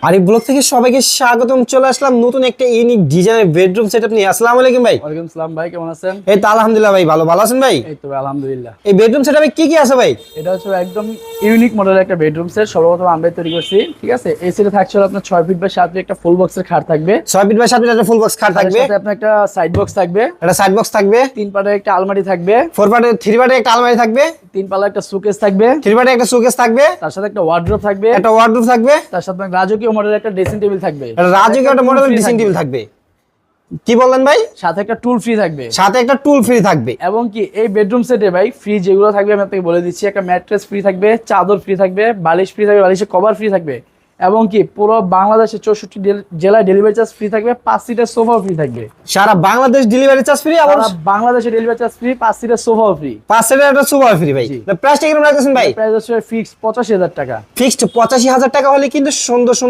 Arif blog থেকে সবাইকে স্বাগতম। চলে আসলাম নতুন একটা ইউনিক ডিজাইনের বেডরুম সেটআপ নিয়ে। আসসালামু আলাইকুম ভাই। ওয়ালাইকুম আসসালাম ভাই, কেমন আছেন? এই তো আলহামদুলিল্লাহ ভাই, ভালো আছেন ভাই? এই তো আলহামদুলিল্লাহ। এই বেডরুম সেটআপে কি কি আছে ভাই? এটা হচ্ছে একদম ইউনিক মডেলের একটা বেডরুম সেট, সর্বপ্রথম আমরাই তৈরি করছি। ঠিক আছে, এই সেটে থাকছে হলো আপনার 6 ফিট বাই 7 ফিট একটা ফুল বক্সের খাট থাকবে। 6 ফিট বাই 7 ফিট একটা ফুল বক্স খাট থাকবে, সাথে আপনার একটা সাইড বক্স থাকবে, একটা সাইড বক্স থাকবে, 3 পাটের একটা আলমারি থাকবে, 4 পার্টে 3 পার্টে একটা আলমারি থাকবে, 3 পাল্লা একটা সুকেস থাকবে, 3 পার্টে একটা শোকেস থাকবে, তার সাথে একটা ওয়ার্ড্রোব থাকবে, একটা ওয়ার্ডরোব থাকবে, তার সাথে আপনার রাজকীয় মডেলের একটা ড্রেসিং টেবিল থাকবে, একটা রাজকীয় একটা মডেলের টুল ফ্রি ড্রেসিং থাকবে। টেবিল থাকবে। কি বললেন ভাই? সাথে একটা টুল ফ্রি থাকবে। সাথে একটা টুল ফ্রি থাকবে। এবং কি এই বেডরুম সেটে ভাই ফ্রি যেগুলো থাকবে আমি আপনাকে বলে দিচ্ছি, একটা ম্যাট্রেস ফ্রি থাকবে, চাদর ফ্রি থাকবে, বালিশ ফ্রি থাকবে, বালিশের কভার ফ্রি থাকবে। এবং কি পুরো বাংলাদেশের 64 জেলায় ডেলিভারি চার্জ ফ্রি থাকবে, 5 সিটের সোফাও ফ্রি থাকবে। সারা বাংলাদেশ ডেলিভারি চার্জ ফ্রি, আবার সারা বাংলাদেশে ডেলিভারি চার্জ ফ্রি, 5 সিটের সোফাও ফ্রি। 5 সেটের একটা সোফা ফ্রি ভাই। জি। প্রাইসটা কিরকম রাখতেছেন ভাই? প্রাইস হচ্ছে ফিক্স 85,000 টাকা। ফিক্সড 85,000 টাকা হলে কিন্তু সুন্দর সুন্দর